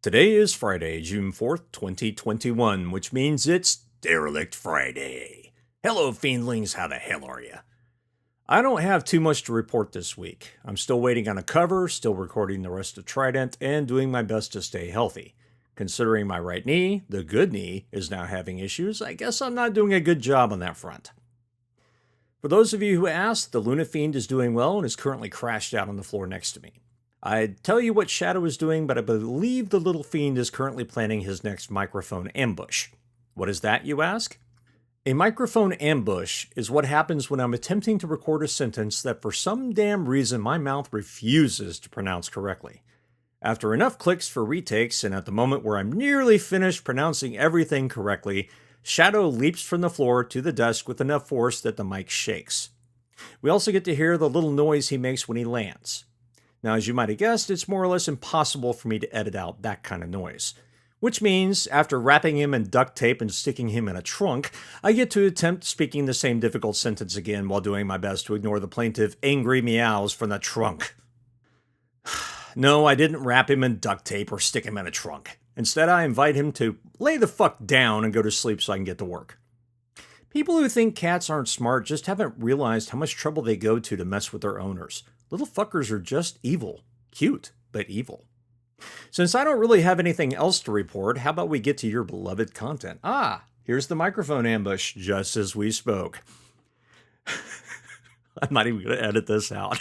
Today is Friday, June 4th, 2021, which means it's Derelict Friday. Hello, fiendlings, how the hell are you? I don't have too much to report this week. I'm still waiting on a cover, still recording the rest of Trident, and doing my best to stay healthy. Considering my right knee, the good knee, is now having issues, I guess I'm not doing a good job on that front. For those of you who asked, the Luna Fiend is doing well and is currently crashed out on the floor next to me. I'd tell you what Shadow is doing, but I believe the little fiend is currently planning his next microphone ambush. What is that, you ask? A microphone ambush is what happens when I'm attempting to record a sentence that for some damn reason my mouth refuses to pronounce correctly. After enough clicks for retakes, and at the moment where I'm nearly finished pronouncing everything correctly, Shadow leaps from the floor to the desk with enough force that the mic shakes. We also get to hear the little noise he makes when he lands. Now, as you might have guessed, it's more or less impossible for me to edit out that kind of noise. Which means, after wrapping him in duct tape and sticking him in a trunk, I get to attempt speaking the same difficult sentence again while doing my best to ignore the plaintive, angry meows from the trunk. No, I didn't wrap him in duct tape or stick him in a trunk. Instead, I invite him to lay the fuck down and go to sleep so I can get to work. People who think cats aren't smart just haven't realized how much trouble they go to mess with their owners. Little fuckers are just evil. Cute, but evil. Since I don't really have anything else to report, how about we get to your beloved content? Here's the microphone ambush, just as we spoke. I'm not even going to edit this out.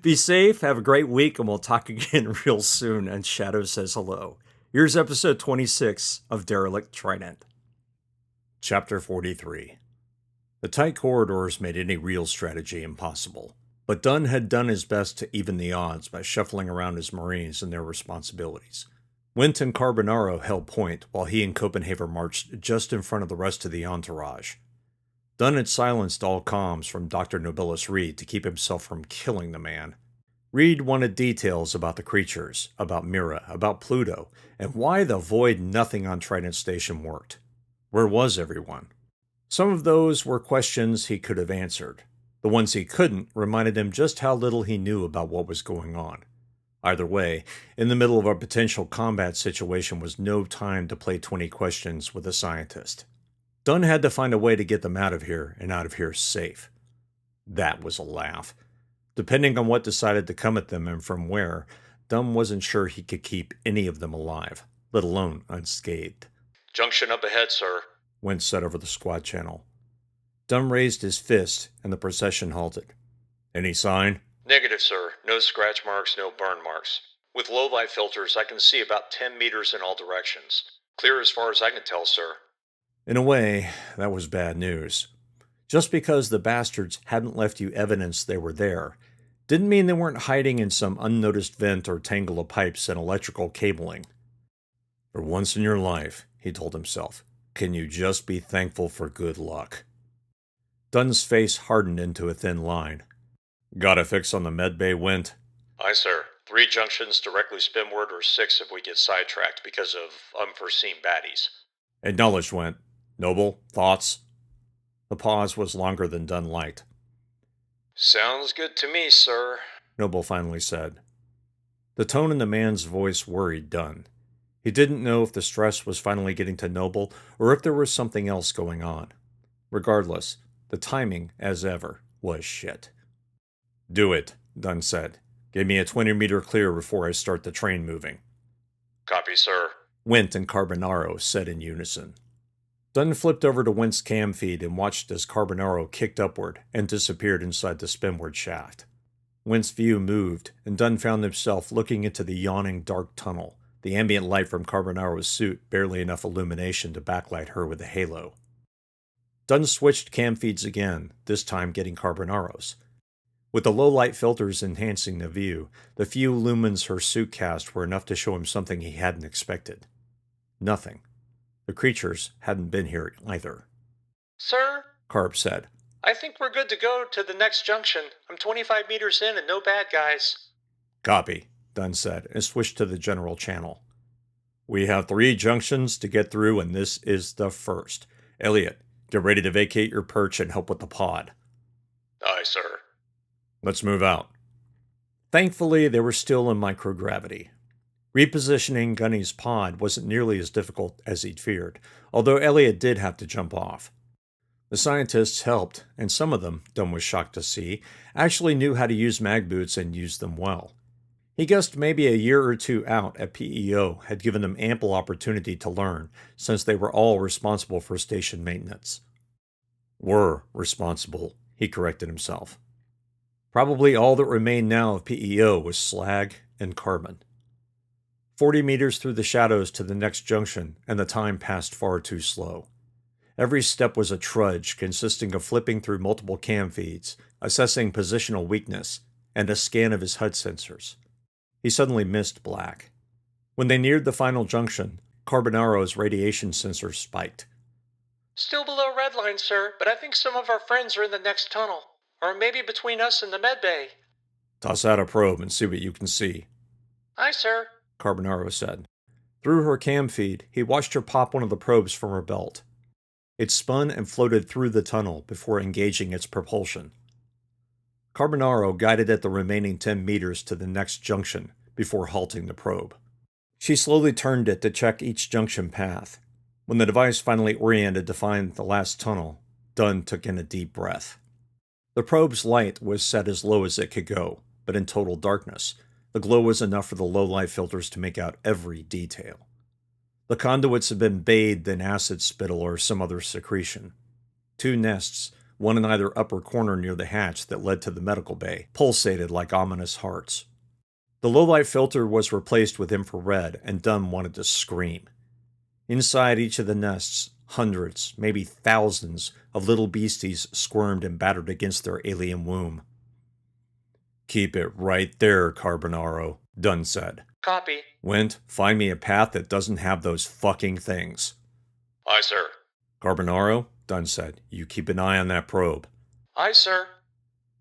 Be safe, have a great week, and we'll talk again real soon. And Shadow says hello. Here's episode 26 of Derelict Trident. Chapter 43. The tight corridors made any real strategy impossible. But Dunn had done his best to even the odds by shuffling around his Marines and their responsibilities. Wint and Carbonaro held point while he and Copenhagen marched just in front of the rest of the entourage. Dunn had silenced all comms from Dr. Nobilis Reed to keep himself from killing the man. Reed wanted details about the creatures, about Mira, about Pluto, and why the void nothing on Trident Station worked. Where was everyone? Some of those were questions he could have answered. The ones he couldn't reminded him just how little he knew about what was going on. Either way, in the middle of a potential combat situation was no time to play 20 questions with a scientist. Dunn had to find a way to get them out of here, and out of here safe. That was a laugh. Depending on what decided to come at them and from where, Dunn wasn't sure he could keep any of them alive, let alone unscathed. "Junction up ahead, sir," Wint said over the squad channel. Dunn raised his fist, and the procession halted. Any sign? "Negative, sir. No scratch marks, no burn marks. With low-light filters, I can see about 10 meters in all directions. Clear as far as I can tell, sir." In a way, that was bad news. Just because the bastards hadn't left you evidence they were there, didn't mean they weren't hiding in some unnoticed vent or tangle of pipes and electrical cabling. For once in your life, he told himself, can you just be thankful for good luck? Dunn's face hardened into a thin line. Got a fix on the medbay, Wint? "Aye, sir. 3 junctions directly spinward or 6 if we get sidetracked because of unforeseen baddies." Acknowledged, Wint. Noble, thoughts? The pause was longer than Dunn liked. "Sounds good to me, sir," Noble finally said. The tone in the man's voice worried Dunn. He didn't know if the stress was finally getting to Noble or if there was something else going on. Regardless, the timing, as ever, was shit. Do it, Dunn said. Give me a 20-meter clear before I start the train moving. "Copy, sir," Wint and Carbonaro said in unison. Dunn flipped over to Wint's cam feed and watched as Carbonaro kicked upward and disappeared inside the spinward shaft. Wint's view moved, and Dunn found himself looking into the yawning dark tunnel, the ambient light from Carbonaro's suit barely enough illumination to backlight her with a halo. Dunn switched cam feeds again, this time getting Carbonaro's. With the low-light filters enhancing the view, the few lumens her suit cast were enough to show him something he hadn't expected. Nothing. The creatures hadn't been here either. "Sir," Carb said. "I think we're good to go to the next junction. I'm 25 meters in and no bad guys." Copy, Dunn said, and switched to the general channel. We have 3 junctions to get through, and this is the first. Elliot, get ready to vacate your perch and help with the pod. "Aye, sir." Let's move out. Thankfully, they were still in microgravity. Repositioning Gunny's pod wasn't nearly as difficult as he'd feared, although Elliot did have to jump off. The scientists helped, and some of them, Dunn was shocked to see, actually knew how to use mag boots and used them well. He guessed maybe a year or two out at PEO had given them ample opportunity to learn, since they were all responsible for station maintenance. Were responsible, he corrected himself. Probably all that remained now of PEO was slag and carbon. 40 meters through the shadows to the next junction, and the time passed far too slow. Every step was a trudge consisting of flipping through multiple cam feeds, assessing positional weakness, and a scan of his HUD sensors. He suddenly missed Black. When they neared the final junction, Carbonaro's radiation sensor spiked. Still below redline, sir, but I think some of our friends are in the next tunnel. Or maybe between us and the med bay. Toss out a probe and see what you can see, Aye, sir, Carbonaro said. Through her cam feed, he watched her pop one of the probes from her belt. It spun and floated through the tunnel before engaging its propulsion. Carbonaro guided it the remaining 10 meters to the next junction before halting the probe. She slowly turned it to check each junction path. When the device finally oriented to find the last tunnel, Dunn took in a deep breath. The probe's light was set as low as it could go, but in total darkness. The glow was enough for the low-light filters to make out every detail. The conduits had been bathed in acid spittle or some other secretion. 2 nests, one in either upper corner near the hatch that led to the medical bay, pulsated like ominous hearts. The low-light filter was replaced with infrared, and Dunn wanted to scream. Inside each of the nests, hundreds, maybe thousands, of little beasties squirmed and battered against their alien womb. Keep it right there, Carbonaro, Dunn said. Copy. Wint, find me a path that doesn't have those fucking things. Aye, sir. Carbonaro, Dunn said, you keep an eye on that probe. Aye, sir.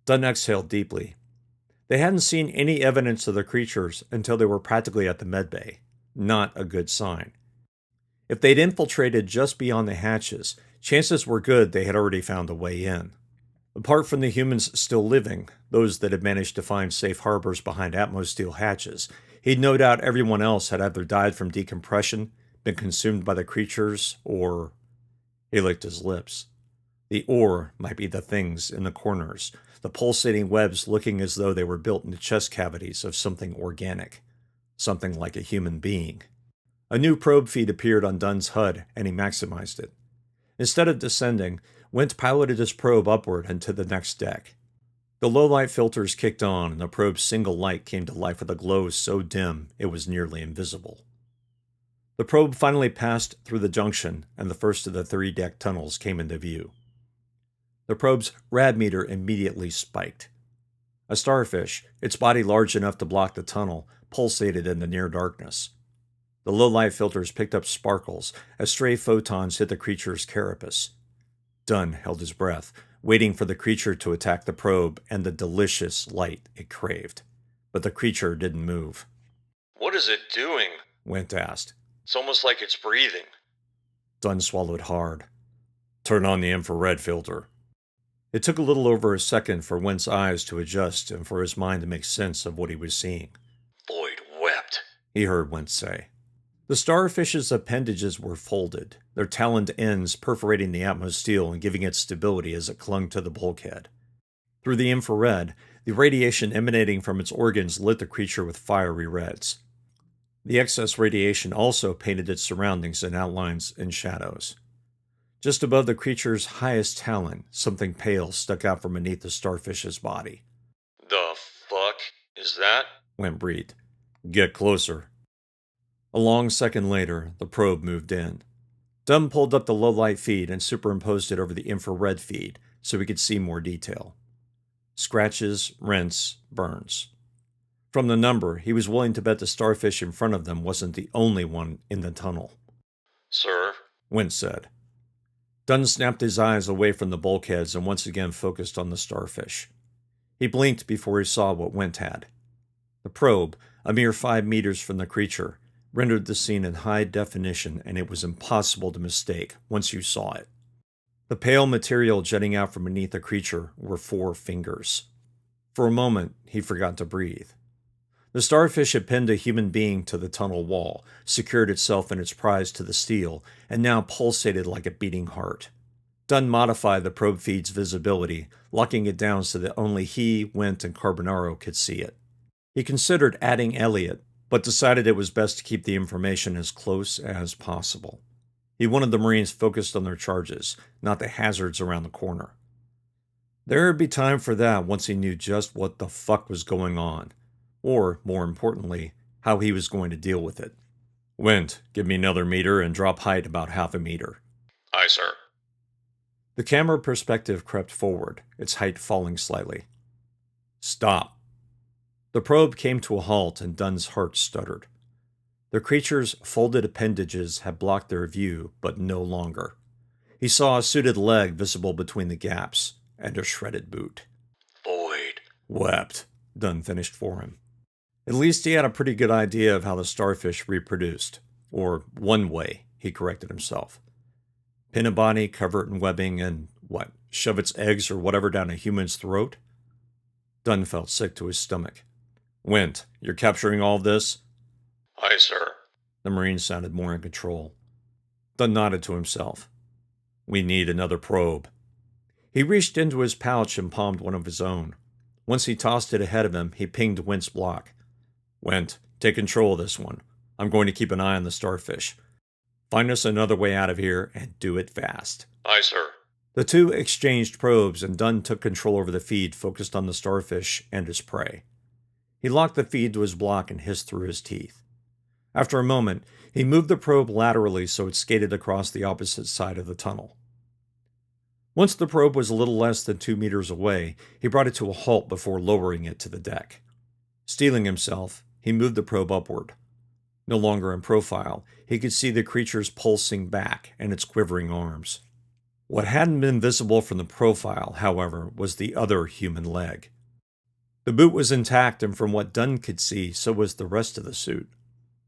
Dunn exhaled deeply. They hadn't seen any evidence of the creatures until they were practically at the medbay. Not a good sign. If they'd infiltrated just beyond the hatches, chances were good they had already found a way in. Apart from the humans still living, those that had managed to find safe harbors behind atmosteel hatches, he'd no doubt everyone else had either died from decompression, been consumed by the creatures, or... He licked his lips. The "or" might be the things in the corners, the pulsating webs looking as though they were built into chest cavities of something organic, something like a human being. A new probe feed appeared on Dunn's HUD, and he maximized it. Instead of descending, Wint piloted his probe upward and to the next deck. The low-light filters kicked on, and the probe's single light came to life with a glow so dim it was nearly invisible. The probe finally passed through the junction, and the first of the 3-deck tunnels came into view. The probe's rad meter immediately spiked. A starfish, its body large enough to block the tunnel, pulsated in the near darkness. The low-light filters picked up sparkles as stray photons hit the creature's carapace. Dunn held his breath, waiting for the creature to attack the probe and the delicious light it craved. But the creature didn't move. What is it doing? Wint asked. It's almost like it's breathing. Dunn swallowed hard. Turn on the infrared filter. It took a little over a second for Wint's eyes to adjust and for his mind to make sense of what he was seeing. Lloyd wept, he heard Wint say. The starfish's appendages were folded, their taloned ends perforating the atmosteel and giving it stability as it clung to the bulkhead. Through the infrared, the radiation emanating from its organs lit the creature with fiery reds. The excess radiation also painted its surroundings in outlines and shadows. Just above the creature's highest talon, something pale stuck out from beneath the starfish's body. The fuck is that? Wint breathed. Get closer. A long second later, the probe moved in. Dunn pulled up the low-light feed and superimposed it over the infrared feed so he could see more detail. Scratches, rents, burns. From the number, he was willing to bet the starfish in front of them wasn't the only one in the tunnel. Sir? Wint said. Dunn snapped his eyes away from the bulkheads and once again focused on the starfish. He blinked before he saw what Wint had. The probe, a mere 5 meters from the creature, rendered the scene in high definition, and it was impossible to mistake once you saw it. The pale material jutting out from beneath the creature were 4 fingers. For a moment, he forgot to breathe. The starfish had pinned a human being to the tunnel wall, secured itself and its prize to the steel, and now pulsated like a beating heart. Dunn modified the probe feed's visibility, locking it down so that only he, Went, and Carbonaro could see it. He considered adding Elliot, but decided it was best to keep the information as close as possible. He wanted the Marines focused on their charges, not the hazards around the corner. There would be time for that once he knew just what the fuck was going on, or, more importantly, how he was going to deal with it. Went, give me another meter and drop height about half a meter. Aye, sir. The camera perspective crept forward, its height falling slightly. Stop. The probe came to a halt and Dunn's heart stuttered. The creature's folded appendages had blocked their view, but no longer. He saw a suited leg visible between the gaps, and a shredded boot. Void. Wept, Dunn finished for him. At least he had a pretty good idea of how the starfish reproduced. Or one way, he corrected himself. Pin a body, cover it in webbing, and, shove its eggs or whatever down a human's throat? Dunn felt sick to his stomach. Went, you're capturing all this? Aye, sir. The Marine sounded more in control. Dunn nodded to himself. We need another probe. He reached into his pouch and palmed one of his own. Once he tossed it ahead of him, he pinged Went's block. Went, take control of this one. I'm going to keep an eye on the starfish. Find us another way out of here, and do it fast. Aye, sir. The two exchanged probes, and Dunn took control over the feed focused on the starfish and his prey. He locked the feed to his block and hissed through his teeth. After a moment, he moved the probe laterally so it skated across the opposite side of the tunnel. Once the probe was a little less than 2 meters away, he brought it to a halt before lowering it to the deck. Steeling himself, he moved the probe upward. No longer in profile, he could see the creature's pulsing back and its quivering arms. What hadn't been visible from the profile, however, was the other human leg. The boot was intact, and from what Dunn could see, so was the rest of the suit.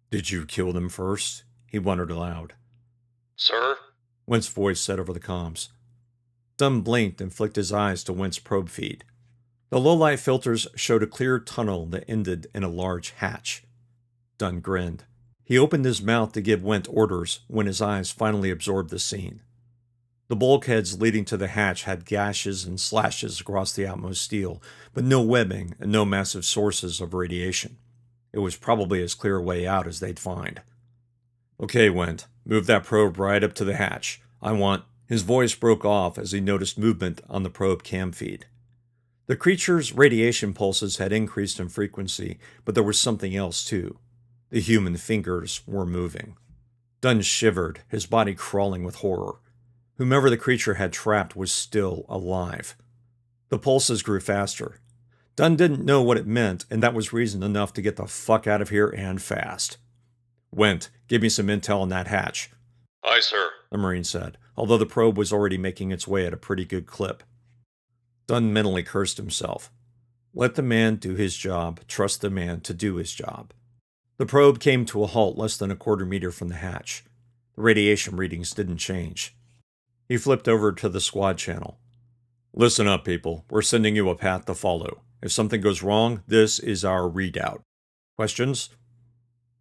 Did you kill them first? He wondered aloud. Sir? Went's voice said over the comms. Dunn blinked and flicked his eyes to Went's probe feed. The low-light filters showed a clear tunnel that ended in a large hatch. Dunn grinned. He opened his mouth to give Went orders when his eyes finally absorbed the scene. The bulkheads leading to the hatch had gashes and slashes across the outmost steel, but no webbing and no massive sources of radiation. It was probably as clear a way out as they'd find. Okay, Went, move that probe right up to the hatch. I want... His voice broke off as he noticed movement on the probe cam feed. The creature's radiation pulses had increased in frequency, but there was something else too. The human fingers were moving. Dunn shivered, his body crawling with horror. Whomever the creature had trapped was still alive. The pulses grew faster. Dunn didn't know what it meant, and that was reason enough to get the fuck out of here and fast. Went, give me some intel on that hatch. Aye, sir, the Marine said, although the probe was already making its way at a pretty good clip. Dunn mentally cursed himself. Let the man do his job, trust the man to do his job. The probe came to a halt less than a quarter meter from the hatch. The radiation readings didn't change. He flipped over to the squad channel. Listen up, people. We're sending you a path to follow. If something goes wrong, this is our readout. Questions?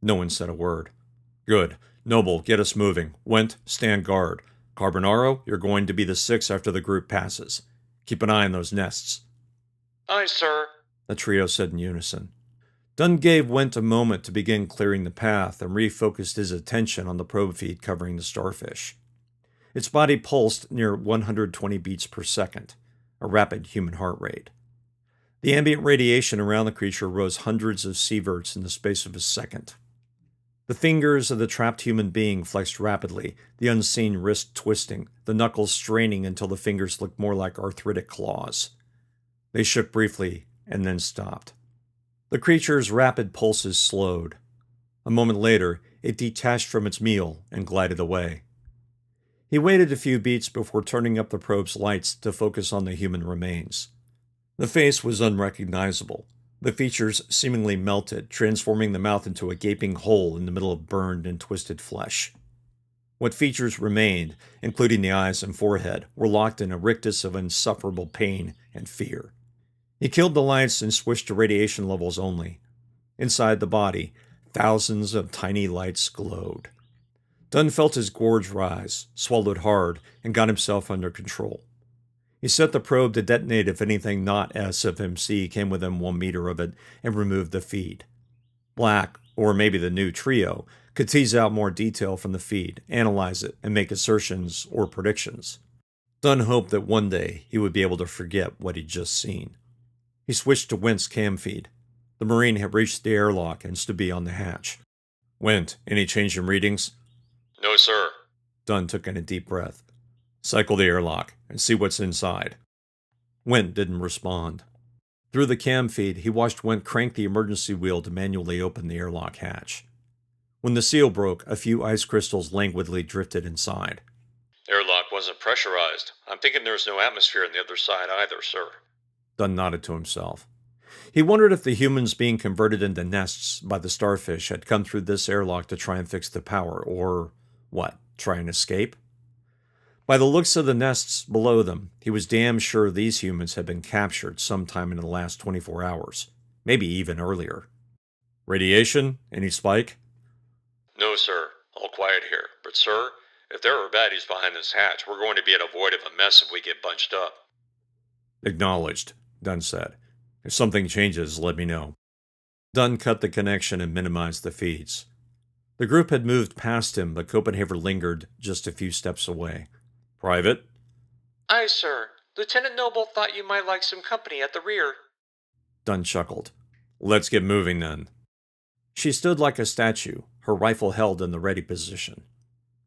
No one said a word. Good. Noble, get us moving. Went, stand guard. Carbonaro, you're going to be the 6 after the group passes. Keep an eye on those nests. Aye, sir, the trio said in unison. Dunn gave Went a moment to begin clearing the path and refocused his attention on the probe feed covering the starfish. Its body pulsed near 120 beats per second, a rapid human heart rate. The ambient radiation around the creature rose hundreds of sieverts in the space of a second. The fingers of the trapped human being flexed rapidly, the unseen wrist twisting, the knuckles straining until the fingers looked more like arthritic claws. They shook briefly and then stopped. The creature's rapid pulses slowed. A moment later, it detached from its meal and glided away. He waited a few beats before turning up the probe's lights to focus on the human remains. The face was unrecognizable. The features seemingly melted, transforming the mouth into a gaping hole in the middle of burned and twisted flesh. What features remained, including the eyes and forehead, were locked in a rictus of insufferable pain and fear. He killed the lights and switched to radiation levels only. Inside the body, thousands of tiny lights glowed. Dunn felt his gorge rise, swallowed hard, and got himself under control. He set the probe to detonate if anything not SFMC came within 1 meter of it and removed the feed. Black, or maybe the new trio, could tease out more detail from the feed, analyze it, and make assertions or predictions. Dunn hoped that one day he would be able to forget what he'd just seen. He switched to Went's cam feed. The Marine had reached the airlock and stood beyond the hatch. Went, any change in readings? No, sir. Dunn took in a deep breath. Cycle the airlock and see what's inside. Went didn't respond. Through the cam feed, he watched Went crank the emergency wheel to manually open the airlock hatch. When the seal broke, a few ice crystals languidly drifted inside. Airlock wasn't pressurized. I'm thinking there's no atmosphere on the other side either, sir. Dunn nodded to himself. He wondered if the humans being converted into nests by the starfish had come through this airlock to try and fix the power, or, what, try and escape? By the looks of the nests below them, he was damn sure these humans had been captured sometime in the last 24 hours, maybe even earlier. Radiation? Any spike? No, sir. All quiet here. But, sir, if there are baddies behind this hatch, we're going to be in a void of a mess if we get bunched up. Acknowledged, Dunn said. If something changes, let me know. Dunn cut the connection and minimized the feeds. The group had moved past him, but Copenhagen lingered just a few steps away. Private? Aye, sir. Lieutenant Noble thought you might like some company at the rear. Dunn chuckled. Let's get moving, then. She stood like a statue, her rifle held in the ready position.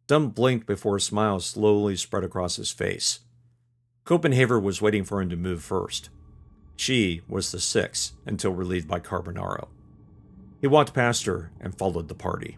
Dunn blinked before a smile slowly spread across his face. Copenhagen was waiting for him to move first. She was the sixth until relieved by Carbonaro. He walked past her and followed the party.